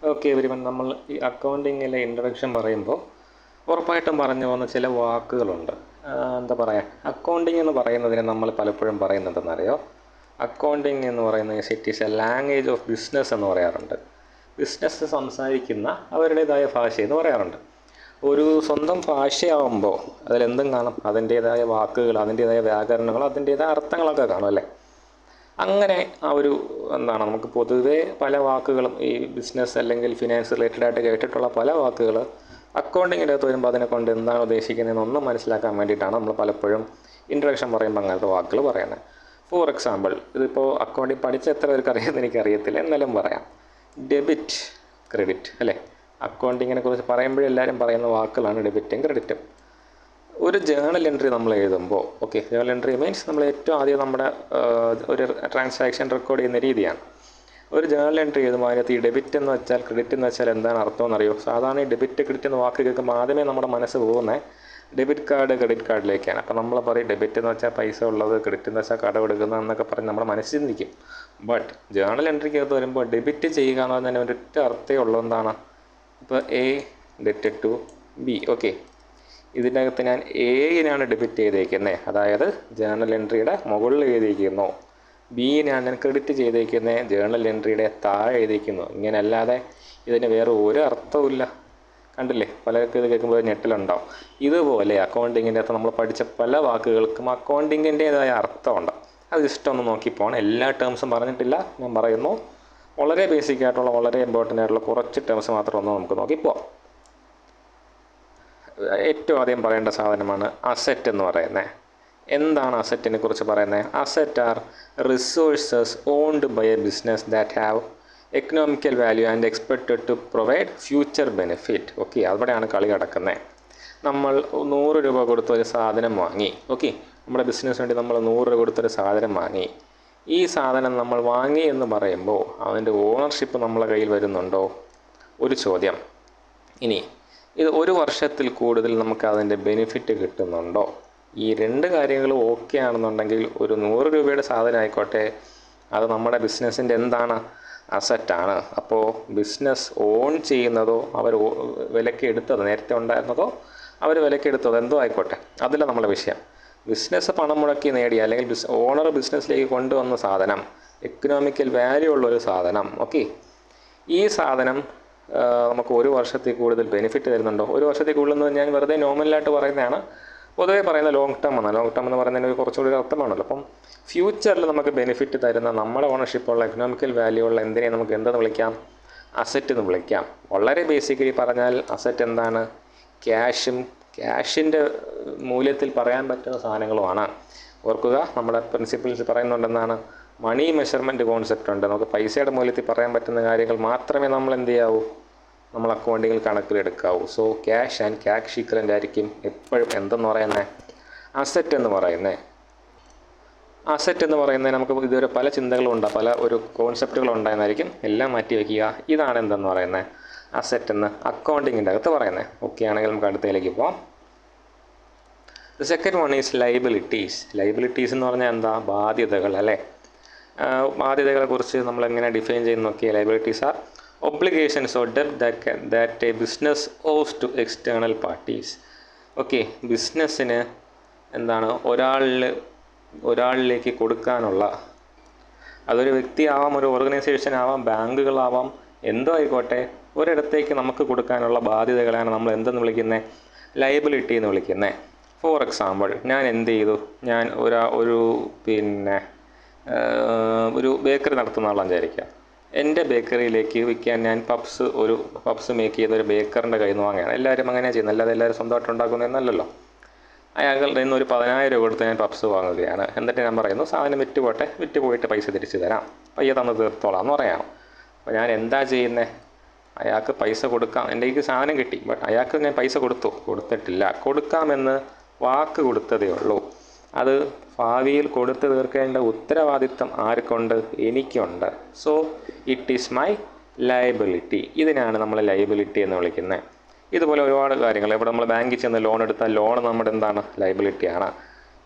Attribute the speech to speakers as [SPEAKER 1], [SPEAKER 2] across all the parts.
[SPEAKER 1] Okay everyone, നമ്മൾ ഈ അക്കൗണ്ടിങ്ങിലെ introduction പറയുമ്പോൾ ഉറപ്പായിട്ടും പറഞ്ഞു പോകുന്ന ചില വാക്കുകളുണ്ട്. എന്താ പറയുക, അക്കൗണ്ടിങ് എന്ന് പറയുന്നതിന് നമ്മൾ പലപ്പോഴും പറയുന്നതെന്നറിയോ, അക്കൗണ്ടിങ് എന്ന് പറയുന്നത് it is A language of business എന്ന് പറയാറുണ്ട്. ബിസിനസ് സംസാരിക്കുന്ന അവരുടേതായ ഭാഷ എന്ന് പറയാറുണ്ട്. ഒരു സ്വന്തം ഭാഷയാവുമ്പോൾ അതിലെന്തും കാണും, അതിൻ്റേതായ വാക്കുകൾ, അതിൻ്റേതായ വ്യാകരണങ്ങൾ, അതിൻ്റേതായ അർത്ഥങ്ങളൊക്കെ കാണും അല്ലേ. അങ്ങനെ നമുക്ക് പൊതുവേ പല വാക്കുകളും ഈ ബിസിനസ് അല്ലെങ്കിൽ ഫിനാൻസ് റിലേറ്റഡായിട്ട് കേട്ടിട്ടുള്ള പല വാക്കുകൾ അക്കൗണ്ടിങ്ങിൻ്റെ അകത്ത് വരുമ്പോൾ അതിനെ കൊണ്ട് എന്താണ് ഉദ്ദേശിക്കുന്നതെന്നൊന്നും മനസ്സിലാക്കാൻ വേണ്ടിയിട്ടാണ് നമ്മൾ പലപ്പോഴും ഇൻട്രൊഡക്ഷൻ പറയുമ്പോൾ അങ്ങനത്തെ വാക്കുകൾ പറയുന്നത്. ഫോർ എക്സാമ്പിൾ, ഇതിപ്പോൾ അക്കൗണ്ടിങ് പഠിച്ച എത്ര പേർക്ക് അറിയാമെന്ന് എനിക്കറിയത്തില്ല, എന്നാലും പറയാം. ഡെബിറ്റ്, ക്രെഡിറ്റ് അല്ലേ. അക്കൗണ്ടിങ്ങിനെ കുറിച്ച് പറയുമ്പോഴേ എല്ലാവരും പറയുന്ന വാക്കുകളാണ് ഡെബിറ്റും ക്രെഡിറ്റും. ഒരു ജേണൽ എൻട്രി നമ്മൾ എഴുതുമ്പോൾ, ജേണൽ എൻട്രി മീൻസ് നമ്മൾ ഏറ്റവും ആദ്യം നമ്മുടെ ഒരു ട്രാൻസാക്ഷൻ റെക്കോർഡ് ചെയ്യുന്ന രീതിയാണ്. ഒരു ജേണൽ എൻട്രി എഴുതുമ്പോൾ അതിനകത്ത് ഈ ഡെബിറ്റ് എന്ന് വെച്ചാൽ, ക്രെഡിറ്റ് എന്ന് വെച്ചാൽ എന്താണ് അർത്ഥം എന്നറിയോ? സാധാരണ ഈ ഡെബിറ്റ് ക്രെഡിറ്റ് എന്ന വാക്ക് കേൾക്കുമ്പോൾ ആദ്യമേ നമ്മുടെ മനസ്സ് പോകുന്നത് ഡെബിറ്റ് കാർഡ് ക്രെഡിറ്റ് കാർഡിലേക്കാണ്. അപ്പോൾ നമ്മൾ പറയും ഡെബിറ്റ് എന്ന് വെച്ചാൽ പൈസ ഉള്ളത്, ക്രെഡിറ്റ് എന്ന് വെച്ചാൽ കടം എടുക്കുന്നത് എന്നൊക്കെ പറഞ്ഞ് നമ്മുടെ മനസ്സിൽ നിൽക്കും. ബട്ട് ജേണൽ എൻട്രിക്കകത്ത് വരുമ്പോൾ ഡെബിറ്റ് ചെയ്യുക എന്ന് പറഞ്ഞാൽ ഒരൊറ്റ അർത്ഥമേ ഉള്ളൂ. എന്താണ്? ഇപ്പോൾ എ ഡെറ്റഡ് ടു ബി. ഇതിൻ്റെ അകത്ത് ഞാൻ എയിനാണ് ഡെബിറ്റ് ചെയ്തേക്കുന്നത്, അതായത് ജേണൽ എൻട്രിയുടെ മുകളിൽ എഴുതിയിരിക്കുന്നു. ബിയിനാണ് ഞാൻ ക്രെഡിറ്റ് ചെയ്തേക്കുന്നത്, ജേണൽ എൻട്രിയുടെ താഴെ എഴുതിയിരിക്കുന്നു. ഇങ്ങനെ അല്ലാതെ ഇതിന് വേറെ ഒരു അർത്ഥവുമില്ല. കണ്ടില്ലേ, പലർക്കും ഇത് കേൾക്കുമ്പോൾ ഞെട്ടലുണ്ടാവും. ഇതുപോലെ അക്കൗണ്ടിങ്ങിൻ്റെ അകത്ത് നമ്മൾ പഠിച്ച പല വാക്കുകൾക്കും അക്കൗണ്ടിങ്ങിൻ്റേതായ അർത്ഥമുണ്ട്. അത് ഇഷ്ടമൊന്ന് നോക്കിപ്പോണം. എല്ലാ ടേംസും പറഞ്ഞിട്ടില്ല, ഞാൻ പറയുന്നു വളരെ ബേസിക് ആയിട്ടുള്ള, വളരെ ഇമ്പോർട്ടൻ്റ് ആയിട്ടുള്ള കുറച്ച് ടേംസ് മാത്രം ഒന്ന് നമുക്ക് നോക്കിപ്പോവാം. ഏറ്റവും ആദ്യം പറയേണ്ട സാധനമാണ് അസറ്റ് എന്ന് പറയുന്നത്. എന്താണ് അസറ്റിനെ കുറിച്ച് പറയുന്നത്? Asset are resources owned by a business that have economical value and expected to provide future benefit. അവിടെയാണ് കളി കിടക്കുന്നത്. നമ്മൾ 100 രൂപ കൊടുത്തൊരു സാധനം വാങ്ങി. നമ്മുടെ ബിസിനസ് വേണ്ടി നമ്മൾ 100 രൂപ കൊടുത്തൊരു സാധനം വാങ്ങി. ഈ സാധനം നമ്മൾ വാങ്ങി എന്ന് പറയുമ്പോൾ അതിൻ്റെ ഓണർഷിപ്പ് നമ്മളെ കയ്യിൽ വരുന്നുണ്ടോ? ഒരു ചോദ്യം. ഇനി ഇത് 1 വർഷത്തിൽ കൂടുതൽ നമുക്ക് അതിൻ്റെ ബെനിഫിറ്റ് കിട്ടുന്നുണ്ടോ? ഈ 2 കാര്യങ്ങളും ഓക്കെ ആണെന്നുണ്ടെങ്കിൽ ഒരു 100 രൂപയുടെ സാധനം ആയിക്കോട്ടെ, അത് നമ്മുടെ ബിസിനസ്സിൻ്റെ എന്താണ്? അസറ്റാണ്. അപ്പോൾ ബിസിനസ് ഓൺ ചെയ്യുന്നതോ അവർ വിലയ്ക്ക് എടുത്തതോ, നേരത്തെ ഉണ്ടായിരുന്നതോ അവർ വിലയ്ക്ക് എടുത്തതോ എന്തോ ആയിക്കോട്ടെ, അതില്ല നമ്മളെ വിഷയം. ബിസിനസ് പണം മുടക്കി നേടിയ അല്ലെങ്കിൽ ഓണർ ബിസിനസ്സിലേക്ക് കൊണ്ടുവന്ന സാധനം, എക്കണോമിക്കൽ വാല്യൂ ഉള്ളൊരു സാധനം. ഈ സാധനം നമുക്ക് 1 വർഷത്തിൽ കൂടുതൽ ബെനിഫിറ്റ് തരുന്നുണ്ടോ? 1 വർഷത്തിൽ കൂടുതൽ ഞാൻ വെറുതെ നോർമലായിട്ട് പറയുന്നതാണ്. പൊതുവേ പറയുന്ന ലോങ് ടേം ആണ്. ലോങ് ടേം എന്ന് പറയുന്നതിന് കുറച്ചുകൂടി അർത്ഥമാണല്ലോ. അപ്പം ഫ്യൂച്ചറിൽ നമുക്ക് ബെനിഫിറ്റ് തരുന്ന, നമ്മുടെ ഓണർഷിപ്പുള്ള, എക്കണോമിക്കൽ വാല്യൂ ഉള്ള എന്തിനെ നമുക്ക് എന്തെന്ന് വിളിക്കാം? അസറ്റ് എന്ന് വിളിക്കാം. വളരെ ബേസിക്കലി പറഞ്ഞാൽ അസറ്റ് എന്താണ്? ക്യാഷിൻ്റെ മൂല്യത്തിൽ പറയാൻ പറ്റുന്ന സാധനങ്ങളുമാണ്. ഓർക്കുക, നമ്മുടെ പ്രിൻസിപ്പിൾസ് പറയുന്നുണ്ടെന്നാണ്. മണി മെഷർമെൻറ്റ് കോൺസെപ്റ്റ് ഉണ്ട്. നമുക്ക് പൈസയുടെ മൂല്യത്തിൽ പറയാൻ പറ്റുന്ന കാര്യങ്ങൾ മാത്രമേ നമ്മൾ എന്ത് ചെയ്യാവൂ, നമ്മൾ അക്കൗണ്ടിങ്ങിൽ കണക്കിലെടുക്കാവൂ. So cash and cash equivalent ആയിരിക്കും എപ്പോഴും എന്തെന്ന് പറയുന്നത്? അസറ്റ് എന്ന് പറയുന്നത്. അസറ്റ് എന്ന് പറയുന്നത് നമുക്ക് ഇതുവരെ പല ചിന്തകളുണ്ട്, പല കോൺസെപ്റ്റുകളുണ്ടായെന്നായിരിക്കും. എല്ലാം മാറ്റി വയ്ക്കുക. ഇതാണ് എന്തെന്ന് പറയുന്നത്? അസറ്റ് എന്ന് അക്കൗണ്ടിങ്ങിൻ്റെ അകത്ത് പറയുന്നത്. ആണെങ്കിൽ നമുക്ക് അടുത്തതിലേക്ക് പോകാം. The second one is liabilities. Liabilities എന്ന് പറഞ്ഞാൽ എന്താ? ബാധ്യതകൾ അല്ലേ. ബാധ്യതകളെക്കുറിച്ച് നമ്മൾ എങ്ങനെ ഡിഫൈൻ ചെയ്യുന്ന നോക്കിയാൽ, ലയബിലിറ്റീസ് ആർ ഒബ്ലിഗേഷൻസ് ഓർ ഡെബ്റ്റ് that a business owes to external parties. ബിസിനസ്സിന് എന്താണ് ഒരാളിലേക്ക് കൊടുക്കാനുള്ള, അതൊരു വ്യക്തിയാവാം, ഒരു ഓർഗനൈസേഷൻ ആവാം, ബാങ്കുകളാവാം, എന്തോ ആയിക്കോട്ടെ, ഒരിടത്തേക്ക് നമുക്ക് കൊടുക്കാനുള്ള ബാധ്യതകളാണ് നമ്മൾ എന്തെന്ന് വിളിക്കുന്നത്? ലയബിലിറ്റി എന്ന് വിളിക്കുന്നത്. ഫോർ എക്സാമ്പിൾ, ഞാൻ എന്ത് ചെയ്തു? ഞാൻ ഒരു ബേക്കറി നടത്തുന്ന ആളാണെന്ന് വിചാരിക്കാം. എൻ്റെ ബേക്കറിയിലേക്ക് വിൽക്കാൻ ഞാൻ പപ്സ് മേക്ക് ചെയ്ത ഒരു ബേക്കറിൻ്റെ കയ്യിൽ നിന്ന് വാങ്ങുകയാണ്. എല്ലാവരും അങ്ങനെ ചെയ്യുന്നത്, അല്ലാതെ എല്ലാവരും സ്വന്തമായിട്ട് ഉണ്ടാക്കുന്നതെന്നല്ലല്ലോ. അയാളുടെ നിന്ന് ഒരു 10,000 രൂപ കൊടുത്ത് ഞാൻ പപ്സ് വാങ്ങുകയാണ്. എന്നിട്ട് ഞാൻ പറയുന്നു, സാധനം വിറ്റ് പോയിട്ട് പൈസ തിരിച്ചു തരാം, പയ്യെ തന്ന് തീർത്തോളാം എന്ന് പറയാം. അപ്പോൾ ഞാൻ എന്താ ചെയ്യുന്നത്? അയാൾക്ക് പൈസ കൊടുക്കാം. എൻ്റെ കയ്യിൽ സാധനം കിട്ടി, ബട്ട് അയാൾക്ക് ഞാൻ പൈസ കൊടുത്തിട്ടില്ല. കൊടുക്കാമെന്ന് വാക്ക് കൊടുത്തതേ ഉള്ളൂ. അത് ഭാവിയിൽ കൊടുത്തു തീർക്കേണ്ട ഉത്തരവാദിത്തം ആർക്കുണ്ട്? എനിക്കുണ്ട്. So it is my liability. ഇതിനാണ് നമ്മൾ ലയബിലിറ്റി എന്ന് വിളിക്കുന്നത്. ഇതുപോലെ ഒരുപാട് കാര്യങ്ങൾ. ഇവിടെ നമ്മൾ ബാങ്കിൽ ചെന്ന് ലോൺ എടുത്താൽ ലോൺ നമ്മുടെ എന്താണ്? ലയബിലിറ്റിയാണ്.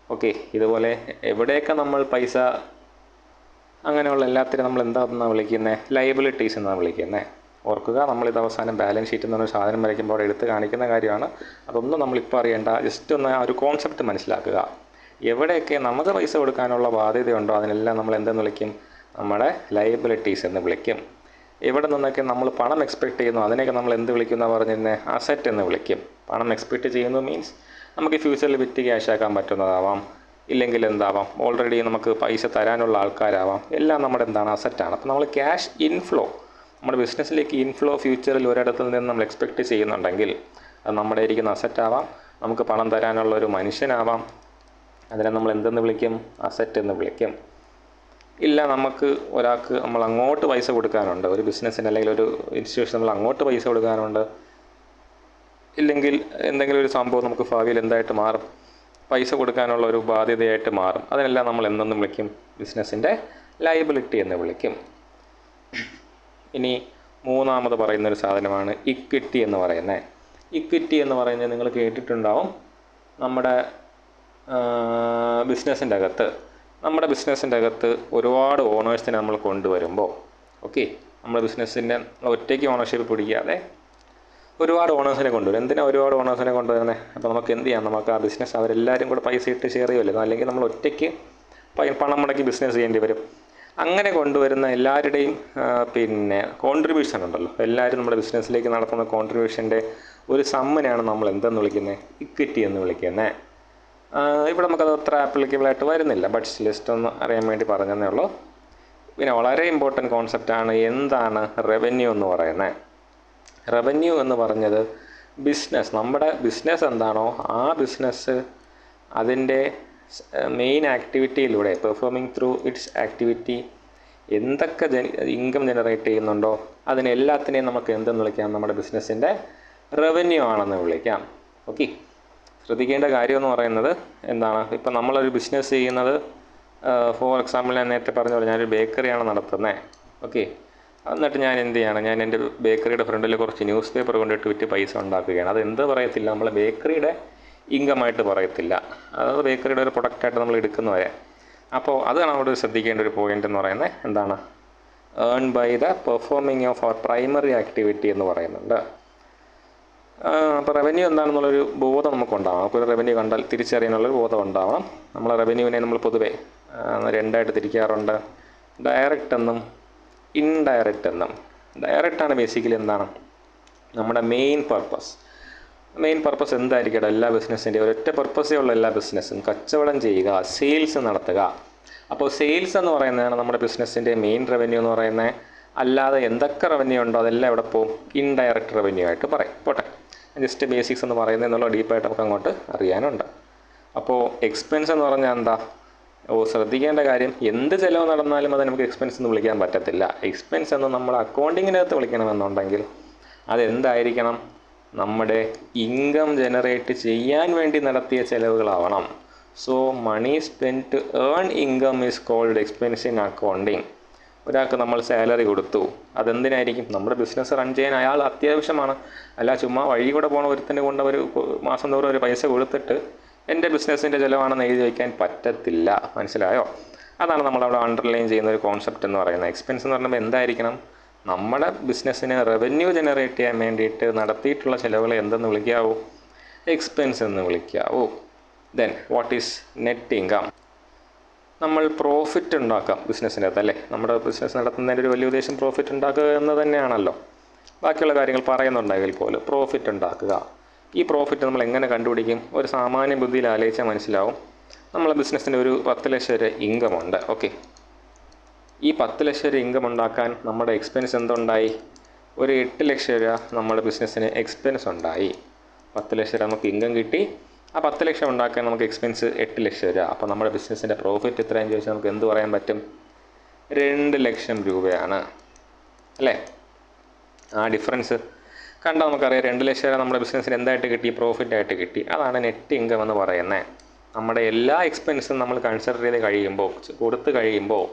[SPEAKER 1] ഇതുപോലെ എവിടെയൊക്കെ നമ്മൾ പൈസ, അങ്ങനെയുള്ള എല്ലാത്തിനും നമ്മൾ എന്താണെന്നാണ് വിളിക്കുന്നത്? ലയബിലിറ്റീസ് എന്നാണ് വിളിക്കുന്നത്. ഓർക്കുക, നമ്മളിത് അവസാനം ബാലൻസ് ഷീറ്റ് എന്ന് പറഞ്ഞ സാധനം വരയ്ക്കുമ്പോൾ അവിടെ എടുത്ത് കാണിക്കുന്ന കാര്യമാണ്. അതൊന്നും നമ്മളിപ്പോൾ അറിയേണ്ട, ജസ്റ്റ് ഒന്ന് ആ ഒരു കോൺസെപ്റ്റ് മനസ്സിലാക്കുക. എവിടെയൊക്കെ നമുക്ക് പൈസ കൊടുക്കാനുള്ള ബാധ്യതയുണ്ടോ അതിനെല്ലാം നമ്മൾ എന്തെന്ന് വിളിക്കും? നമ്മുടെ ലയബിലിറ്റീസ് എന്ന് വിളിക്കും. എവിടെ നിന്നൊക്കെ നമ്മൾ പണം എക്സ്പെക്റ്റ് ചെയ്യുന്നു അതിനെയൊക്കെ നമ്മൾ എന്ത് വിളിക്കുന്ന പറഞ്ഞിരുന്നത്? അസറ്റ് എന്ന് വിളിക്കും. പണം എക്സ്പെക്റ്റ് ചെയ്യുന്നു മീൻസ് നമുക്ക് ഫ്യൂച്ചറിൽ വിറ്റ് ക്യാഷ് ആക്കാൻ പറ്റുന്നതാവാം, ഇല്ലെങ്കിൽ എന്താവാം, ഓൾറെഡി നമുക്ക് പൈസ തരാനുള്ള ആൾക്കാരാവാം, എല്ലാം നമ്മുടെ എന്താണ്? അസറ്റാണ്. അപ്പോൾ നമ്മൾ ക്യാഷ് ഇൻഫ്ലോ, നമ്മുടെ ബിസിനസ്സിലേക്ക് ഇൻഫ്ലോ ഫ്യൂച്ചറിൽ ഒരിടത്തു നിന്ന് നമ്മൾ എക്സ്പെക്റ്റ് ചെയ്യുന്നുണ്ടെങ്കിൽ അത് നമ്മുടെ ഇരിക്കുന്ന അസറ്റാവാം, നമുക്ക് പണം തരാനുള്ള ഒരു മനുഷ്യനാവാം, അതിനെ നമ്മൾ എന്തെന്ന് വിളിക്കും? അസറ്റ് എന്ന് വിളിക്കും. ഇല്ല, നമുക്ക് ഒരാൾക്ക് നമ്മൾ അങ്ങോട്ട് പൈസ കൊടുക്കാനുണ്ട്, ഒരു ബിസിനസ്സിന് അല്ലെങ്കിൽ ഒരു ഇൻസ്റ്റിറ്റ്യൂഷൻ നമ്മൾ അങ്ങോട്ട് പൈസ കൊടുക്കാനുണ്ട്, ഇല്ലെങ്കിൽ എന്തെങ്കിലും ഒരു സംഭവം നമുക്ക് ഭാവിയിൽ എന്തായിട്ട് മാറും? പൈസ കൊടുക്കാനുള്ള ഒരു ബാധ്യതയായിട്ട് മാറും. അതിനെല്ലാം നമ്മൾ എന്തെന്ന് വിളിക്കും? ബിസിനസ്സിൻ്റെ ലയബിലിറ്റി എന്ന് വിളിക്കും. ഇനി മൂന്നാമത് പറയുന്നൊരു സാധനമാണ് ഇക്വിറ്റി എന്ന് പറയുന്നത്. ഇക്വിറ്റി എന്ന് പറയുന്നത് നിങ്ങൾ കേട്ടിട്ടുണ്ടാവും. നമ്മുടെ ബിസിനസ്സിൻ്റെ അകത്ത് ഒരുപാട് ഓണേഴ്സിനെ നമ്മൾ കൊണ്ടുവരുമ്പോൾ, ഓക്കെ, നമ്മുടെ ബിസിനസ്സിൻ്റെ ഒറ്റയ്ക്ക് ഓണർഷിപ്പ് പിടിക്കാതെ ഒരുപാട് ഓണേഴ്സിനെ കൊണ്ടുവരും. എന്തിനാണ് ഒരുപാട് ഓണേഴ്സിനെ കൊണ്ടുവരുന്നത്? അപ്പോൾ നമുക്ക് എന്ത് ചെയ്യാം? നമുക്ക് ആ ബിസിനസ് അവരെല്ലാവരും കൂടെ പൈസ ഇട്ട് ഷെയർ ചെയ്യുമല്ലോ, അല്ലെങ്കിൽ നമ്മൾ ഒറ്റയ്ക്ക് പണം മുടക്കി ബിസിനസ് ചെയ്യേണ്ടി വരും. അങ്ങനെ കൊണ്ടുവരുന്ന എല്ലാവരുടെയും കോൺട്രിബ്യൂഷൻ ഉണ്ടല്ലോ, എല്ലാവരും നമ്മുടെ ബിസിനസ്സിലേക്ക് നടത്തുന്ന കോൺട്രിബ്യൂഷൻ്റെ ഒരു സമ്മിനാണ് നമ്മൾ എന്തെന്ന് വിളിക്കുന്നത്? ഇക്വിറ്റി എന്ന് വിളിക്കുന്നത്. ഇവിടെ നമുക്കത് അത്ര ആപ്ലിക്കബിളായിട്ട് വരുന്നില്ല, ബട്ട് ജസ്റ്റ് ഒന്ന് അറിയാൻ വേണ്ടി പറഞ്ഞതേ ഉള്ളൂ. പിന്നെ വളരെ ഇമ്പോർട്ടൻറ്റ് കോൺസെപ്റ്റാണ് എന്താണ് റവന്യൂ എന്ന് പറയുന്നത്. റവന്യൂ എന്ന് പറഞ്ഞത് നമ്മുടെ ബിസിനസ് എന്താണോ ആ ബിസിനസ് അതിൻ്റെ മെയിൻ ആക്ടിവിറ്റിയിലൂടെ പെർഫോമിങ് ത്രൂ ഇറ്റ്സ് ആക്ടിവിറ്റി എന്തൊക്കെ ഇൻകം ജനറേറ്റ് ചെയ്യുന്നുണ്ടോ അതിനെല്ലാത്തിനെയും നമുക്ക് എന്തെന്ന് വിളിക്കാം? നമ്മുടെ ബിസിനസ്സിൻ്റെ റവന്യൂ ആണെന്ന് വിളിക്കാം. ഓക്കെ, ശ്രദ്ധിക്കേണ്ട കാര്യം എന്ന് പറയുന്നത് എന്താണ്? ഇപ്പം നമ്മളൊരു ബിസിനസ് ചെയ്യുന്നത്, ഫോർ എക്സാമ്പിൾ ഞാൻ നേരത്തെ പറഞ്ഞ പോലെ ഞാനൊരു ബേക്കറിയാണ് നടത്തുന്നത്. ഓക്കെ, എന്നിട്ട് ഞാൻ എന്ത് ചെയ്യാണ്? ഞാൻ എൻ്റെ ബേക്കറിയുടെ ഫ്രണ്ടിൽ കുറച്ച് ന്യൂസ് പേപ്പർ കൊണ്ടിട്ട് വിറ്റ് പൈസ ഉണ്ടാക്കുകയാണ്. അത് എന്ത് പറയത്തില്ല? നമ്മൾ ബേക്കറിയുടെ ഇൻകമായിട്ട് പറയത്തില്ല, അതായത് ബേക്കറിയുടെ ഒരു പ്രൊഡക്റ്റായിട്ട് നമ്മൾ എടുക്കുന്നവരെ. അപ്പോൾ അതാണ് അവിടെ ശ്രദ്ധിക്കേണ്ട ഒരു പോയിൻ്റ് എന്ന് പറയുന്നത്. എന്താണ്? Earn by the performing of our primary activity എന്ന് പറയുന്നുണ്ട്. അപ്പോൾ റവന്യൂ എന്താണെന്നുള്ളൊരു ബോധം നമുക്കുണ്ടാവണം. നമുക്കൊരു റവന്യൂ കണ്ടാൽ തിരിച്ചറിയാനുള്ളൊരു ബോധം ഉണ്ടാവണം. നമ്മൾ റവന്യൂവിനെ നമ്മൾ പൊതുവെ രണ്ടായിട്ട് തിരിക്കാറുണ്ട്, ഡയറക്റ്റ് എന്നും ഇൻഡയറക്റ്റ് എന്നും. ഡയറക്റ്റാണ് ബേസിക്കലി എന്താണ്? നമ്മുടെ മെയിൻ പർപ്പസ് എന്തായിരിക്കണം? എല്ലാ ബിസിനസ്സിൻ്റെയും ഒരൊറ്റ പർപ്പസേ ഉള്ള എല്ലാ ബിസിനസ്സും കച്ചവടം ചെയ്യുക, സെയിൽസ് നടത്തുക. അപ്പോൾ സെയിൽസ് എന്ന് പറയുന്നതാണ് നമ്മുടെ ബിസിനസ്സിൻ്റെ മെയിൻ റവന്യൂ എന്ന് പറയുന്നത്. അല്ലാതെ എന്തൊക്കെ റവന്യൂ ഉണ്ടോ അതെല്ലാം എവിടെ പോകും? ഇൻഡയറക്റ്റ് റവന്യൂ ആയിട്ട് പറയും. പോട്ടെ, ജസ്റ്റ് ബേസിക്സ് എന്ന് പറയുന്നത് എന്നുള്ള ഡീപ്പായിട്ട് നമുക്ക് അങ്ങോട്ട് അറിയാനുണ്ട്. അപ്പോൾ എക്സ്പെൻസ് എന്ന് പറഞ്ഞാൽ എന്താ? ശ്രദ്ധിക്കേണ്ട കാര്യം, എന്ത് ചിലവ് നടന്നാലും അത് നമുക്ക് എക്സ്പെൻസ് എന്ന് വിളിക്കാൻ പറ്റത്തില്ല. എക്സ്പെൻസ് എന്ന് നമ്മൾ അക്കൗണ്ടിങ്ങിനകത്ത് വിളിക്കണമെന്നുണ്ടെങ്കിൽ അതെന്തായിരിക്കണം? നമ്മുടെ ഇൻകം ജനറേറ്റ് ചെയ്യാൻ വേണ്ടി നടത്തിയ ചിലവുകളാവണം. So money spend to earn income is called expense in accounting. ഒരാൾക്ക് നമ്മൾ സാലറി കൊടുത്തു, അതെന്തിനായിരിക്കും? നമ്മുടെ ബിസിനസ് റൺ ചെയ്യാൻ അയാൾ അത്യാവശ്യമാണ്. അല്ല ചുമ്മാ വഴി കൂടെ പോകണ ഒരുത്തിന് കൊണ്ട് ഒരു മാസം തോറും ഒരു പൈസ കൊടുത്തിട്ട് എൻ്റെ ബിസിനസ്സിൻ്റെ ചിലവാണെന്ന് എഴുതി വയ്ക്കാൻ പറ്റത്തില്ല. മനസ്സിലായോ? അതാണ് നമ്മളവിടെ അണ്ടർലൈൻ ചെയ്യുന്ന ഒരു കോൺസെപ്റ്റ് എന്ന് പറയുന്നത്. എക്സ്പെൻസ് എന്ന് പറയുമ്പോൾ എന്തായിരിക്കണം? നമ്മുടെ ബിസിനസ്സിന് റവന്യൂ ജനറേറ്റ് ചെയ്യാൻ വേണ്ടിയിട്ട് നടത്തിയിട്ടുള്ള ചിലവുകൾ എന്തെന്ന് വിളിക്കാവൂ? എക്സ്പെൻസ് എന്ന് വിളിക്കാവൂ. Then what is net income? നമ്മൾ പ്രോഫിറ്റ് ഉണ്ടാക്കാം ബിസിനസ്സിൻ്റെ അകത്ത്, അല്ലേ? നമ്മുടെ ബിസിനസ് നടത്തുന്നതിൻ്റെ ഒരു വലിയ ഉദ്ദേശം പ്രോഫിറ്റ് ഉണ്ടാക്കുക എന്ന് തന്നെയാണല്ലോ. ബാക്കിയുള്ള കാര്യങ്ങൾ പറയുന്നുണ്ടെങ്കിൽ പോലും പ്രോഫിറ്റ് ഉണ്ടാക്കുക. ഈ പ്രോഫിറ്റ് നമ്മൾ എങ്ങനെ കണ്ടുപിടിക്കും? ഒരു സാമാന്യ ബുദ്ധിയിൽ ആലോചിച്ചാൽ മനസ്സിലാവും. നമ്മളെ ബിസിനസ്സിന് ഒരു 10 ലക്ഷം രൂപ ഇൻകം ഉണ്ട്. ഓക്കെ, ഈ 10 ലക്ഷം രൂപ ഇൻകം ഉണ്ടാക്കാൻ നമ്മുടെ എക്സ്പെൻസ് എന്തുണ്ടായി? ഒരു 8 ലക്ഷം രൂപ നമ്മുടെ ബിസിനസ്സിന് എക്സ്പെൻസ് ഉണ്ടായി. 10 ലക്ഷം രൂപ നമുക്ക് ഇൻകം കിട്ടി, ആ 10 ലക്ഷം ഉണ്ടാക്കാൻ നമുക്ക് എക്സ്പെൻസ് 8 ലക്ഷം രൂപ. അപ്പോൾ നമ്മുടെ ബിസിനസ്സിൻ്റെ പ്രോഫിറ്റ് എത്രയാണെന്ന് ചോദിച്ചാൽ നമുക്ക് എന്ത് പറയാൻ പറ്റും? 2 ലക്ഷം രൂപയാണ്, അല്ലേ? ആ ഡിഫറൻസ് കണ്ടാൽ നമുക്കറിയാം. 2 ലക്ഷം രൂപ നമ്മുടെ ബിസിനസ്സിന് എന്തായിട്ട് കിട്ടി? പ്രോഫിറ്റായിട്ട് കിട്ടി. അതാണ് നെറ്റ് ഇൻകം എന്ന് പറയുന്നത്. നമ്മുടെ എല്ലാ എക്സ്പെൻസും നമ്മൾ കൺസിഡർ ചെയ്ത് കൊടുത്തു കഴിയുമ്പോൾ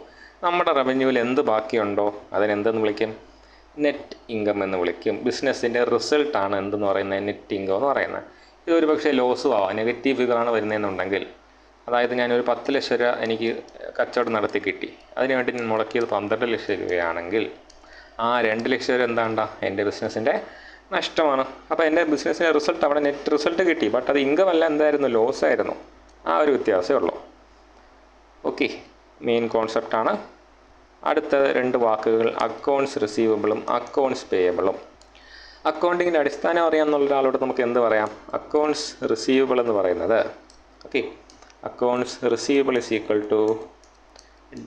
[SPEAKER 1] നമ്മുടെ റവന്യൂവിൽ എന്ത് ബാക്കിയുണ്ടോ അതിനെന്തെന്ന് വിളിക്കും? നെറ്റ് ഇൻകം എന്ന് വിളിക്കും. ബിസിനസ്സിൻ്റെ റിസൾട്ടാണ് എന്തെന്ന് പറയുന്നത്? നെറ്റ് ഇൻകം എന്ന് പറയുന്നത്. ഇതൊരു പക്ഷേ ലോസും ആവാം, നെഗറ്റീവ് ഫിഗറാണ് വരുന്നതെന്നുണ്ടെങ്കിൽ, അതായത് ഞാനൊരു 10 ലക്ഷം രൂപ എനിക്ക് കച്ചവടം നടത്തി കിട്ടി, അതിനുവേണ്ടി ഞാൻ മുടക്കിയത് 12 ലക്ഷം രൂപയാണെങ്കിൽ ആ 2 ലക്ഷം രൂപ എന്താണ്ടാ എൻ്റെ ബിസിനസ്സിൻ്റെ നഷ്ടമാണ്. അപ്പോൾ എൻ്റെ ബിസിനസ്സിൻ്റെ റിസൾട്ട് അവിടെ നെറ്റ് റിസൾട്ട് കിട്ടി, ബട്ട് അത് ഇൻകം അല്ല, എന്തായിരുന്നു, ലോസ് ആയിരുന്നു. ആ ഒരു വ്യത്യാസമേ ഉള്ളൂ. ഓക്കെ, മെയിൻ കോൺസെപ്റ്റാണ്. അടുത്ത 2 വാക്കുകൾ അക്കൗണ്ട്സ് റിസീവബിളും അക്കൗണ്ട്സ് പേയബിളും. അക്കൗണ്ടിങ്ങിൻ്റെ അടിസ്ഥാനം അറിയാമെന്നുള്ള ഒരാളോട് നമുക്ക് എന്ത് പറയാം? അക്കൗണ്ട്സ് റിസീവബിൾ എന്ന് പറയുന്നത്, okay, accounts receivable is equal to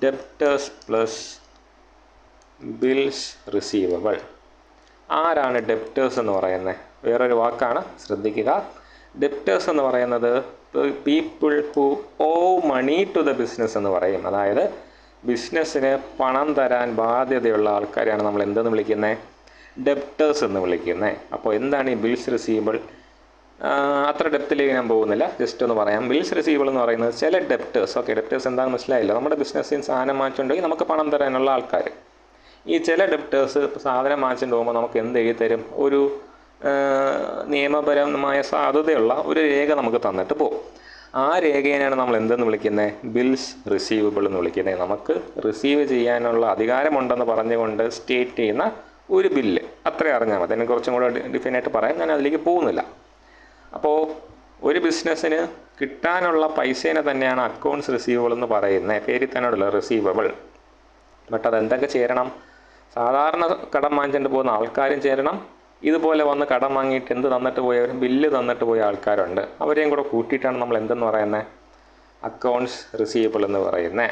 [SPEAKER 1] debtors plus bills receivable. ആരാണ് ഡെപ്റ്റേഴ്സ് എന്ന് പറയുന്നത്? വേറൊരു വാക്കാണ്, ശ്രദ്ധിക്കുക. ഡെപ്റ്റേഴ്സ് എന്ന് പറയുന്നത് people who owe money to the business എന്ന് പറയും. അതായത് ബിസിനസ്സിന് പണം തരാൻ ബാധ്യതയുള്ള ആൾക്കാരെയാണ് നമ്മൾ എന്തെന്ന് വിളിക്കുന്നത്? ഡെപ്റ്റേഴ്സ് എന്ന് വിളിക്കുന്നത്. അപ്പോൾ എന്താണ് ഈ ബിൽസ് റിസീവബിൾ? അത്ര ഡെപ്തിലേക്ക് ഞാൻ പോകുന്നില്ല, ജസ്റ്റ് ഒന്ന് പറയാം. ബിൽസ് റിസീവബിൾ എന്ന് പറയുന്നത് ചില ഡെപ്റ്റേഴ്സ്, ഓക്കെ, ഡെപ്റ്റേഴ്സ് എന്താണെന്ന് മനസ്സിലായില്ല. നമ്മുടെ ബിസിനസ്സിന് സാധനം വാങ്ങിച്ചുണ്ടെങ്കിൽ നമുക്ക് പണം തരാനുള്ള ആൾക്കാർ. ഈ ചില ഡെപ്റ്റേഴ്സ് സാധനം വാങ്ങിച്ചുകൊണ്ട് പോകുമ്പോൾ നമുക്ക് എന്ത് എഴുതി തരും? ഒരു നിയമപരമായ സാധുതയുള്ള ഒരു രേഖ നമുക്ക് തന്നിട്ട് പോകും. ആ രേഖേനെയാണ് നമ്മൾ എന്തെന്ന് വിളിക്കുന്നത്? ബിൽസ് റിസീവബിൾ എന്ന് വിളിക്കുന്നത്. നമുക്ക് റിസീവ് ചെയ്യാനുള്ള അധികാരമുണ്ടെന്ന് പറഞ്ഞുകൊണ്ട് സ്റ്റേറ്റ് ചെയ്യുന്ന ഒരു ബില്ല്. അത്രയും അറിഞ്ഞാൽ മതി. അതിനെ കുറച്ചും കൂടെ ഡിഫൈനായിട്ട് പറയാം, ഞാൻ അതിലേക്ക് പോകുന്നില്ല. അപ്പോൾ ഒരു ബിസിനസ്സിന് കിട്ടാനുള്ള പൈസേനെ തന്നെയാണ് അക്കൗണ്ട്സ് റിസീവബിൾ എന്ന് പറയുന്നത്. പേരിൽ തന്നെയുള്ള റിസീവബിൾ. ബട്ട് അതെന്തൊക്കെ ചേരണം? സാധാരണ കടം വാങ്ങിച്ചിട്ട് പോകുന്ന ആൾക്കാരും ചേരണം. ഇതുപോലെ വന്ന് കടം വാങ്ങിയിട്ട് എന്ത് തന്നിട്ട് പോയവരും ബില്ല് തന്നിട്ട് പോയ ആൾക്കാരുണ്ട്. അവരെയും കൂടെ കൂട്ടിയിട്ടാണ് നമ്മൾ എന്തെന്ന് പറയുന്നത്? അക്കൗണ്ട്സ് റിസീവബിൾ എന്ന് പറയുന്നത്.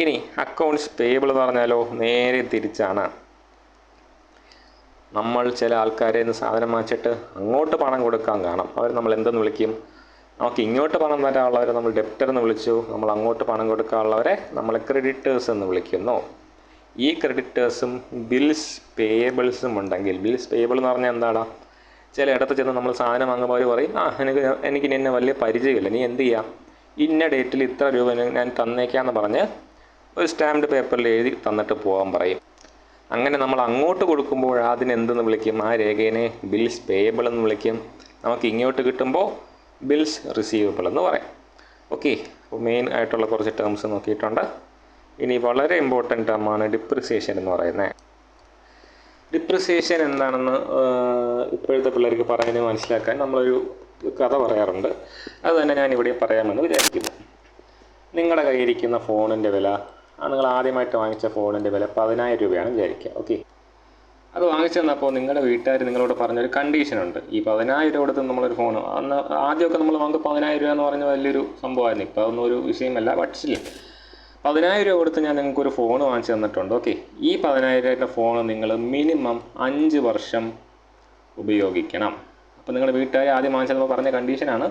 [SPEAKER 1] ഇനി അക്കൗണ്ട്സ് പേയബിൾ എന്ന് പറഞ്ഞാലോ നേരെ തിരിച്ചാണ്. നമ്മൾ ചില ആൾക്കാരെ നിന്ന് സാധനം വാങ്ങിച്ചിട്ട് അങ്ങോട്ട് പണം കൊടുക്കാൻ കാണും. അവർ നമ്മൾ എന്തെന്ന് വിളിക്കും? നമുക്ക് ഇങ്ങോട്ട് പണം തരാനുള്ളവരെ നമ്മൾ ഡെപ്റ്റർ എന്ന് വിളിച്ചു. നമ്മൾ അങ്ങോട്ട് പണം കൊടുക്കാനുള്ളവരെ നമ്മൾ ക്രെഡിറ്റേഴ്സ് എന്ന് വിളിക്കുന്നു. ഈ ക്രെഡിറ്റേഴ്സും ബിൽസ് പേയബിൾസും ഉണ്ടെങ്കിൽ, ബിൽസ് പേയബിൾ എന്ന് പറഞ്ഞാൽ എന്താടാ? ചില ഇടത്ത് ചെന്ന് നമ്മൾ സാധനം വാങ്ങുമ്പോൾ അവർ പറയും, എനിക്ക് നിന്നെ വലിയ പരിചയമില്ല, നീ എന്ത് ചെയ്യാം, ഇന്ന ഡേറ്റിൽ ഇത്ര രൂപ ഞാൻ തന്നേക്കാന്ന് പറഞ്ഞ് ഒരു സ്റ്റാമ്പ്ഡ് പേപ്പറിൽ എഴുതി തന്നിട്ട് പോകാൻ പറയും. അങ്ങനെ നമ്മൾ അങ്ങോട്ട് കൊടുക്കുമ്പോൾ അതിനെന്തെന്ന് വിളിക്കും? ആ രേഖേനെ ബിൽസ് പേയബിൾ എന്ന് വിളിക്കും. നമുക്ക് ഇങ്ങോട്ട് കിട്ടുമ്പോൾ ബിൽസ് റിസീവബിൾ എന്ന് പറയും. ഓക്കെ, അപ്പോൾ മെയിൻ ആയിട്ടുള്ള കുറച്ച് ടേംസ് നോക്കിയിട്ടുണ്ട്. ഇനി വളരെ ഇമ്പോർട്ടൻ്റ് ടേമാണ് ഡിപ്രിസിയേഷൻ എന്ന് പറയുന്നത്. ഡിപ്രിസിയേഷൻ എന്താണെന്ന് ഇപ്പോഴത്തെ പിള്ളേർക്ക് പറയാനും മനസ്സിലാക്കാൻ നമ്മളൊരു കഥ പറയാറുണ്ട്. അത് തന്നെ ഞാനിവിടെ പറയാമെന്ന് വിചാരിക്കുന്നു. നിങ്ങളുടെ കയ്യിരിക്കുന്ന ഫോണിൻ്റെ വില, നിങ്ങൾ ആദ്യമായിട്ട് വാങ്ങിച്ച ഫോണിൻ്റെ വില 10,000 രൂപയാണ് വിചാരിക്കുക. ഓക്കെ, അത് വാങ്ങിച്ചു തന്നപ്പോൾ നിങ്ങളുടെ വീട്ടുകാർ നിങ്ങളോട് പറഞ്ഞൊരു കണ്ടീഷനുണ്ട്. ഈ 10,000 രൂപ കൊടുത്ത് നമ്മളൊരു ഫോൺ, അന്ന് ആദ്യമൊക്കെ നമ്മൾ നമുക്ക് 10,000 രൂപ എന്ന് പറഞ്ഞ വലിയൊരു സംഭവമായിരുന്നു. ഇപ്പോൾ അതൊന്നും ഒരു വിഷയമല്ല. ബട്ട് സ്റ്റിൽ 10,000 രൂപ കൊടുത്ത് ഞാൻ നിങ്ങൾക്കൊരു ഫോൺ വാങ്ങിച്ചു തന്നിട്ടുണ്ട്. ഓക്കെ, ഈ 10,000 രൂപയുടെ ഫോൺ നിങ്ങൾ മിനിമം 5 വർഷം ഉപയോഗിക്കണം. അപ്പോൾ നിങ്ങളുടെ വീട്ടുകാർ ആദ്യം വാങ്ങിച്ചു തന്നപ്പോൾ പറഞ്ഞ കണ്ടീഷനാണ്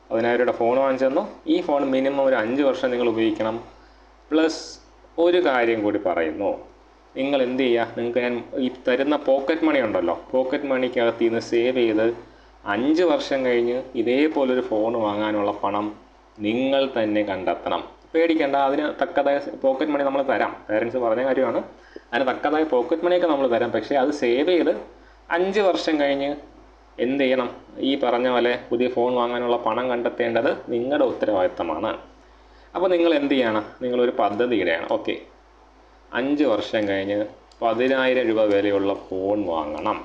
[SPEAKER 1] 10,000 രൂപയുടെ ഫോൺ വാങ്ങിച്ചു തന്നു. ഈ ഫോൺ മിനിമം ഒരു 5 വർഷം നിങ്ങൾ ഉപയോഗിക്കണം. പ്ലസ് ഒരു കാര്യം കൂടി പറയുന്നു, നിങ്ങൾ എന്ത് ചെയ്യുക, നിങ്ങൾക്ക് ഞാൻ ഈ തരുന്ന പോക്കറ്റ് മണി ഉണ്ടല്ലോ, പോക്കറ്റ് മണിക്കകത്ത് നിന്ന് സേവ് ചെയ്ത് 5 വർഷം കഴിഞ്ഞ് ഇതേപോലൊരു ഫോൺ വാങ്ങാനുള്ള പണം നിങ്ങൾ തന്നെ കണ്ടെത്തണം. പേടിക്കേണ്ട, അതിന് തക്കതായ പോക്കറ്റ് മണി നമ്മൾ തരാം. പേരൻസ് പറഞ്ഞ കാര്യമാണ്, അതിന് തക്കതായ പോക്കറ്റ് മണിയൊക്കെ നമ്മൾ തരാം. പക്ഷേ അത് സേവ് ചെയ്ത് 5 വർഷം കഴിഞ്ഞ് എന്ത് ചെയ്യണം? ഈ പറഞ്ഞ പോലെ പുതിയ ഫോൺ വാങ്ങാനുള്ള പണം കണ്ടെത്തേണ്ടത് നിങ്ങളുടെ ഉത്തരവാദിത്തമാണ്. അപ്പോൾ നിങ്ങൾ എന്ത് ചെയ്യണം? നിങ്ങളൊരു പദ്ധതി ഇടുകയാണ്. ഓക്കെ, 5 വർഷം കഴിഞ്ഞ് 10,000 രൂപ വിലയുള്ള ഫോൺ വാങ്ങണം.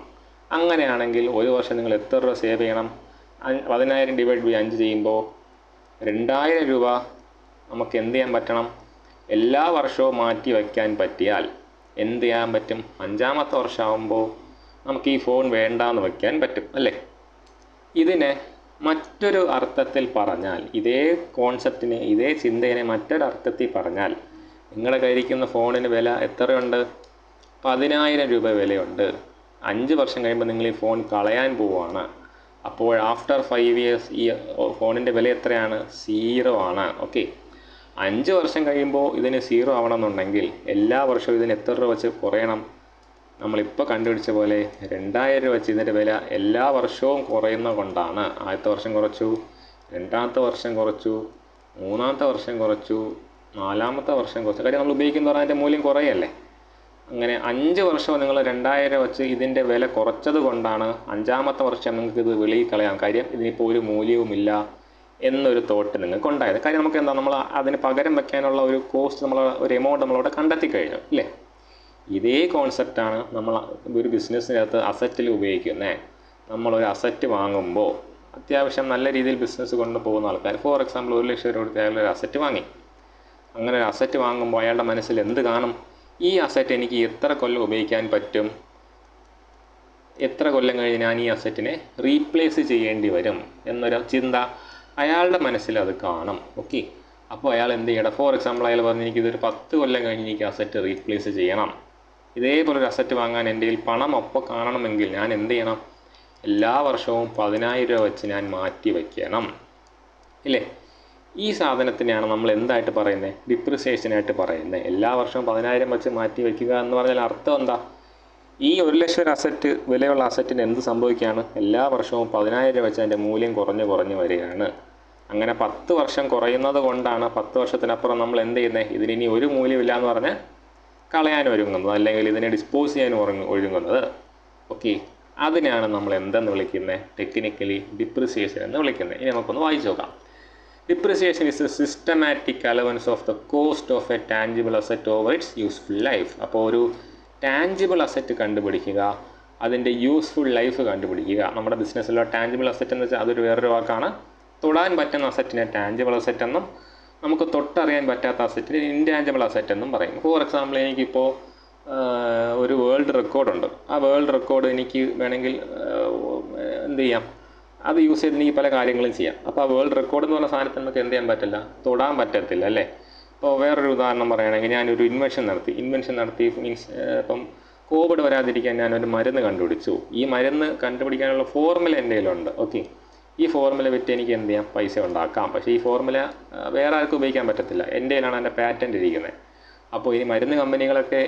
[SPEAKER 1] അങ്ങനെയാണെങ്കിൽ ഒരു വർഷം നിങ്ങൾ എത്ര രൂപ സേവ് ചെയ്യണം? 10,000 ഡിവൈഡ് ബൈ 5 ചെയ്യുമ്പോൾ 2,000 രൂപ നമുക്ക് എന്ത് ചെയ്യാൻ പറ്റണം? എല്ലാ വർഷവും മാറ്റി വയ്ക്കാൻ പറ്റിയാൽ എന്ത് ചെയ്യാൻ പറ്റും? 5ാമത്തെ വർഷമാകുമ്പോൾ നമുക്ക് ഈ ഫോൺ വേണ്ടാന്ന് വയ്ക്കാൻ പറ്റും, അല്ലേ? ഇതിനെ മറ്റൊരു അർത്ഥത്തിൽ പറഞ്ഞാൽ, ഇതേ കോൺസെപ്റ്റിനെ, ഇതേ ചിന്തയെ മറ്റൊരർത്ഥത്തിൽ പറഞ്ഞാൽ, നിങ്ങളുടെ കയ്യിരിക്കുന്ന ഫോണിന് വില എത്രയുണ്ട്? 10,000 രൂപ വിലയുണ്ട്. 5 വർഷം കഴിയുമ്പോൾ നിങ്ങൾ ഈ ഫോൺ കളയാൻ പോവുകയാണ്. അപ്പോൾ ആഫ്റ്റർ 5 ഇയേഴ്സ് ഈ ഫോണിൻ്റെ വില എത്രയാണ്? 0 ആണ്. ഓക്കെ, 5 വർഷം കഴിയുമ്പോൾ ഇതിന് 0 ആവണമെന്നുണ്ടെങ്കിൽ എല്ലാ വർഷവും ഇതിന് എത്ര രൂപ വെച്ച് കുറയണം? നമ്മളിപ്പോൾ കണ്ടുപിടിച്ച പോലെ 2,000 രൂപ വെച്ച് ഇതിൻ്റെ വില എല്ലാ വർഷവും കുറയുന്ന കൊണ്ടാണ്. ആദ്യത്തെ വർഷം കുറച്ചു, 2ാമത്തെ വർഷം കുറച്ചു, 3ാമത്തെ വർഷം കുറച്ചു, 4ാമത്തെ വർഷം കുറച്ചു. കാര്യം നമ്മൾ ഉപയോഗിക്കുന്നതോടെ അതിൻ്റെ മൂല്യം കുറയല്ലേ. അങ്ങനെ 5 വർഷവും നിങ്ങൾ 2,000 രൂപ വെച്ച് ഇതിൻ്റെ വില കുറച്ചത് കൊണ്ടാണ് 5ാമത്തെ വർഷം നിങ്ങൾക്ക് ഇത് വെളിയിൽ കളയാം. കാര്യം ഇതിനിപ്പോൾ ഒരു മൂല്യവുമില്ല എന്നൊരു തോട്ട് നിങ്ങൾക്ക് ഉണ്ടായത്. കാര്യം നമുക്ക് എന്താ, നമ്മൾ അതിന് പകരം വയ്ക്കാനുള്ള ഒരു കോസ്റ്റ്, നമ്മൾ ഒരു എമൗണ്ട് നമ്മളവിടെ കണ്ടെത്തി കഴിഞ്ഞു, ഇല്ലേ? ഇതേ കോൺസെപ്റ്റാണ് നമ്മൾ ഒരു ബിസിനസ്സിനകത്ത് അസറ്റിൽ ഉപയോഗിക്കുന്നത്. നമ്മളൊരു അസറ്റ് വാങ്ങുമ്പോൾ അത്യാവശ്യം നല്ല രീതിയിൽ ബിസിനസ് കൊണ്ടുപോകുന്ന ആൾക്കാർ, ഫോർ എക്സാമ്പിൾ 1 ലക്ഷം രൂപ കൊടുത്ത് അയാൾ ഒരു അസറ്റ് വാങ്ങി. അങ്ങനെ ഒരു അസറ്റ് വാങ്ങുമ്പോൾ അയാളുടെ മനസ്സിൽ എന്ത് കാണും? ഈ അസറ്റ് എനിക്ക് എത്ര കൊല്ലം ഉപയോഗിക്കാൻ പറ്റും, എത്ര കൊല്ലം കഴിഞ്ഞ് ഞാൻ ഈ അസറ്റിനെ റീപ്ലേസ് ചെയ്യേണ്ടി വരും എന്നൊരു ചിന്ത അയാളുടെ മനസ്സിൽ അത് കാണും. ഓക്കെ, അപ്പോൾ അയാൾ എന്ത് ചെയ്യണം? ഫോർ എക്സാമ്പിൾ അയാൾ പറഞ്ഞ് എനിക്കിതൊരു 10 കൊല്ലം കഴിഞ്ഞ് എനിക്ക് അസറ്റ് റീപ്ലേസ് ചെയ്യണം, ഇതേപോലെ ഒരു അസറ്റ് വാങ്ങാൻ എൻ്റെ കയ്യിൽ പണം ഒപ്പം കാണണമെങ്കിൽ ഞാൻ എന്ത് ചെയ്യണം? എല്ലാ വർഷവും 10,000 രൂപ വെച്ച് ഞാൻ മാറ്റി വയ്ക്കണം, ഇല്ലേ? ഈ സാധനത്തിനെയാണ് നമ്മൾ എന്തായിട്ട് പറയുന്നത്? ഡിപ്രിസിയേഷനായിട്ട് പറയുന്നത്. എല്ലാ വർഷവും 10,000 വെച്ച് മാറ്റി വയ്ക്കുക എന്ന് പറഞ്ഞാൽ അർത്ഥം എന്താ? ഈ 1 ലക്ഷം ഒരു അസറ്റ് വിലയുള്ള അസറ്റിന് എന്ത് സംഭവിക്കുകയാണ്? എല്ലാ വർഷവും 10,000 രൂപ വെച്ച് അതിൻ്റെ മൂല്യം കുറഞ്ഞ് വരികയാണ്. അങ്ങനെ 10 വർഷം കുറയുന്നത് കൊണ്ടാണ് 10 വർഷത്തിനപ്പുറം നമ്മൾ എന്ത് ചെയ്യുന്നത്? ഇതിനി ഒരു മൂല്യമില്ല എന്ന് പറഞ്ഞ് കളയാൻ ഒരുങ്ങുന്നത്, അല്ലെങ്കിൽ ഇതിനെ ഡിസ്പോസ് ചെയ്യാൻ ഒരുങ്ങുന്നത്. ഓക്കെ, അതിനെയാണ് നമ്മൾ എന്തെന്ന് വിളിക്കുന്നത്? ടെക്നിക്കലി ഡിപ്രിസിയേഷൻ എന്ന് വിളിക്കുന്നത്. ഇനി നമുക്കൊന്ന് വായിച്ചു നോക്കാം. Depreciation is A systematic allowance of the cost of A tangible asset over it's useful life. അപ്പോൾ ഒരു ടാഞ്ചിബിൾ അസറ്റ് കണ്ടുപിടിക്കുക, അതിൻ്റെ യൂസ്ഫുൾ ലൈഫ് കണ്ടുപിടിക്കുക. നമ്മുടെ ബിസിനസ്സിലുള്ള ടാഞ്ചിബിൾ അസറ്റ് എന്ന് വെച്ചാൽ അതൊരു വേറൊരു വാക്കാണ്. തൊടാൻ പറ്റുന്ന അസറ്റിനെ ടാഞ്ചിബിൾ അസറ്റ് എന്നും നമുക്ക് തൊട്ടറിയാൻ പറ്റാത്ത അസറ്റിന് ഇൻടാഞ്ചിബിൾ അസറ്റ് എന്നും പറയും. ഫോർ എക്സാമ്പിൾ, എനിക്കിപ്പോൾ ഒരു വേൾഡ് റെക്കോർഡുണ്ട്. ആ വേൾഡ് റെക്കോർഡ് എനിക്ക് വേണമെങ്കിൽ എന്ത് ചെയ്യാം? അത് യൂസ് ചെയ്ത് എനിക്ക് പല കാര്യങ്ങളും ചെയ്യാം. അപ്പോൾ ആ വേൾഡ് റെക്കോർഡ് എന്ന് പറഞ്ഞ സാധനത്തിന് നമുക്ക് എന്ത് ചെയ്യാൻ പറ്റില്ല? തൊടാൻ പറ്റത്തില്ല, അല്ലേ? ഇപ്പോൾ വേറൊരു ഉദാഹരണം പറയുകയാണെങ്കിൽ, ഞാനൊരു ഇൻവെൻഷൻ നടത്തി മീൻസ് ഇപ്പം കോവിഡ് വരാതിരിക്കാൻ ഞാനൊരു മരുന്ന് കണ്ടുപിടിച്ചു. ഈ മരുന്ന് കണ്ടുപിടിക്കാനുള്ള ഫോർമുല എൻ്റെ കയ്യിലുണ്ട്. ഓക്കെ, ഈ ഫോർമുല വിറ്റ് എനിക്ക് എന്ത് ചെയ്യാം? പൈസ ഉണ്ടാക്കാം. പക്ഷേ ഈ ഫോർമുല വേറെ ആർക്കും ഉപയോഗിക്കാൻ പറ്റത്തില്ല. എൻ്റെ കയ്യിലാണ് എൻ്റെ പാറ്റൻറ്റ് ഇരിക്കുന്നത്. അപ്പോൾ ഈ മരുന്ന് കമ്പനികളൊക്കെ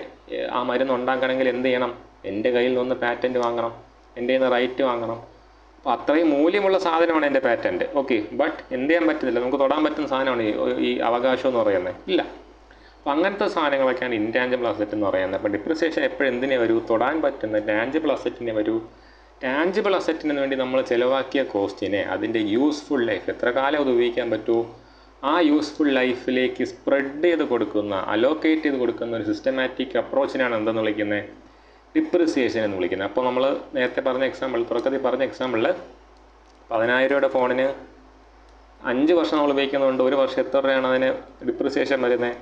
[SPEAKER 1] ആ മരുന്ന് ഉണ്ടാക്കണമെങ്കിൽ എന്ത് ചെയ്യണം? എൻ്റെ കയ്യിൽ നിന്ന് പാറ്റൻറ്റ് വാങ്ങണം, എൻ്റെ കയ്യിൽ നിന്ന് റൈറ്റ് വാങ്ങണം. അപ്പോൾ അത്രയും മൂല്യമുള്ള സാധനമാണ് എൻ്റെ പാറ്റൻറ്റ്. ഓക്കെ, ബട്ട് എന്ത് ചെയ്യാൻ പറ്റത്തില്ല, നമുക്ക് തൊടാൻ പറ്റുന്ന സാധനമാണ് ഈ അവകാശം എന്ന് പറയുന്നത്. ഇല്ല. അപ്പോൾ അങ്ങനത്തെ സാധനങ്ങളൊക്കെയാണ് ഇൻടാഞ്ചിബിൾ അസറ്റ് എന്ന് പറയുന്നത്. അപ്പോൾ ഡിപ്രിസിയേഷൻ എപ്പോഴും എന്തിനെ വരൂ? തൊടാൻ പറ്റുന്ന ടാഞ്ചിബിൾ അസറ്റിനെ വരൂ. ടാഞ്ചിബിൾ അസറ്റിന് വേണ്ടി നമ്മൾ ചിലവാക്കിയ കോസ്റ്റിനെ, അതിൻ്റെ യൂസ്ഫുൾ ലൈഫ്, എത്ര കാലം അത് ഉപയോഗിക്കാൻ പറ്റുമോ, ആ യൂസ്ഫുൾ ലൈഫിലേക്ക് സ്പ്രെഡ് ചെയ്ത് കൊടുക്കുന്ന, അലോക്കേറ്റ് ചെയ്ത് കൊടുക്കുന്ന ഒരു സിസ്റ്റമാറ്റിക് അപ്രോച്ചിനാണ് എന്തെന്ന് വിളിക്കുന്നത്? ഡിപ്രിസിയേഷൻ എന്ന് വിളിക്കുന്നത്. അപ്പോൾ നമ്മൾ നേരത്തെ പറഞ്ഞ എക്സാമ്പിൾ, തുടക്കത്തിൽ പറഞ്ഞ എക്സാമ്പിളിൽ 10,000 രൂപയുടെ ഫോണിന് 5 വർഷം നമ്മൾ ഉപയോഗിക്കുന്നതുകൊണ്ട് 1 വർഷം എത്ര രൂപയാണ് അതിന് ഡിപ്രിസിയേഷൻ വരുന്നത്?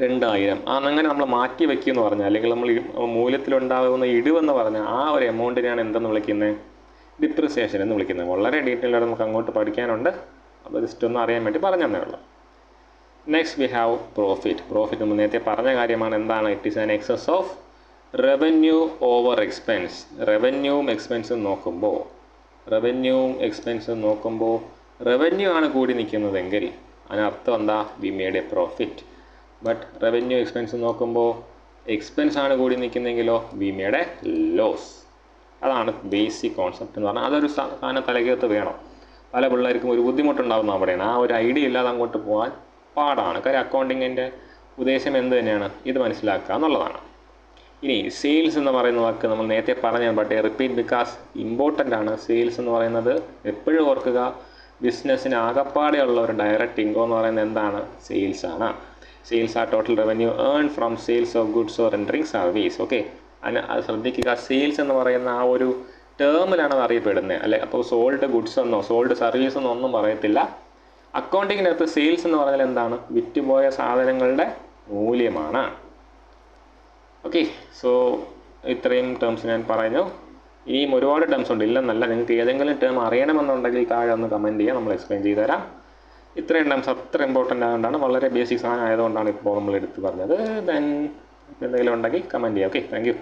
[SPEAKER 1] 2,000. അങ്ങനെ നമ്മൾ മാറ്റി വയ്ക്കുമെന്ന് പറഞ്ഞാൽ, അല്ലെങ്കിൽ നമ്മൾ മൂല്യത്തിലുണ്ടാകുന്ന ഇടിവെന്ന് പറഞ്ഞാൽ ആ ഒരു എമൗണ്ടിനെയാണ് എന്തെന്ന് വിളിക്കുന്നത്? ഡിപ്രിസിയേഷൻ എന്ന് വിളിക്കുന്നത്. വളരെ ഡീറ്റെയിൽ ആയിട്ട് നമുക്ക് അങ്ങോട്ട് പഠിക്കാനുണ്ട്. അപ്പോൾ ജസ്റ്റ് ഒന്ന് അറിയാൻ വേണ്ടി പറഞ്ഞതേ ഉള്ളൂ. Next we have profit. Profit നമ്മൾ നേരത്തെ പറഞ്ഞ കാര്യമാണ്. എന്താണ്? It is an excess of revenue over expense. റവന്യൂവും എക്സ്പെൻസും നോക്കുമ്പോൾ റവന്യൂ ആണ് കൂടി നിൽക്കുന്നതെങ്കിൽ അതിനർത്ഥം എന്താ? We made a profit. But revenue expense നോക്കുമ്പോൾ എക്സ്പെൻസ് ആണ് കൂടി നിൽക്കുന്നതെങ്കിലോ വി മേഡ് എ ലോസ്. അതാണ് ബേസിക് കോൺസെപ്റ്റ് എന്ന് പറഞ്ഞാൽ. അതൊരു സാധനം തലകത്ത് വേണം. പല പിള്ളേർക്കും ഒരു ബുദ്ധിമുട്ടുണ്ടാകുന്ന അവിടെയാണ്. ആ ഒരു ഐഡിയ ഇല്ലാതെ അങ്ങോട്ട് പോകാൻ പാടാണ്. കാര്യം അക്കൗണ്ടിങ്ങിൻ്റെ ഉദ്ദേശം എന്ത് തന്നെയാണ്? ഇത് മനസ്സിലാക്കുക എന്നുള്ളതാണ്. ഇനി സെയിൽസ് എന്ന് പറയുന്ന വാക്ക് നമ്മൾ നേരത്തെ പറഞ്ഞു, ബട്ട് റിപ്പീറ്റ് ബിക്കോസ് ഇമ്പോർട്ടൻ്റ് ആണ്. സെയിൽസ് എന്ന് പറയുന്നത് എപ്പോഴും ഓർക്കുക, ബിസിനസ്സിന് ആകപ്പാടെയുള്ള ഒരു ഡയറക്റ്റ് ഇൻകം എന്ന് പറയുന്നത് എന്താണ്? സെയിൽസ് ആണ്. Sales are total revenue earn from sales of goods or rendering service. Okay, അത് ശ്രദ്ധിക്കുക. സെയിൽസ് എന്ന് പറയുന്ന ആ ഒരു ടേമിലാണ് അത് അറിയപ്പെടുന്നത്, അല്ലെ? അപ്പോൾ സോൾഡ് ഗുഡ്സ് എന്നോ സോൾഡ് സർവീസ് എന്നോ ഒന്നും പറയത്തില്ല. അക്കൗണ്ടിങ്ങിനകത്ത് സെയിൽസ് എന്ന് പറഞ്ഞാൽ എന്താണ്? വിറ്റുപോയ സാധനങ്ങളുടെ മൂല്യമാണ്. ഓക്കെ, സോ ഇത്രയും ടേംസ് ഞാൻ പറഞ്ഞു. ഇനിയും ഒരുപാട് ടേംസ് ഉണ്ട്, ഇല്ലെന്നല്ല. നിങ്ങൾക്ക് ഏതെങ്കിലും ടേം അറിയണമെന്നുണ്ടെങ്കിൽ താഴെ ഒന്ന് കമൻറ്റ് ചെയ്യുക, നമ്മൾ എക്സ്പ്ലെയിൻ ചെയ്തു തരാം. ഇത്രയും ടേംസ് അത്ര ഇമ്പോർട്ടൻ്റ് ആയതുകൊണ്ടാണ്, വളരെ ബേസിക് സാധനം ആയതുകൊണ്ടാണ് ഇപ്പോൾ നമ്മൾ എടുത്ത് പറഞ്ഞത്. ദെൻ എന്തെങ്കിലും ഉണ്ടെങ്കിൽ കമൻറ്റ് ചെയ്യുക. Okay, thank you.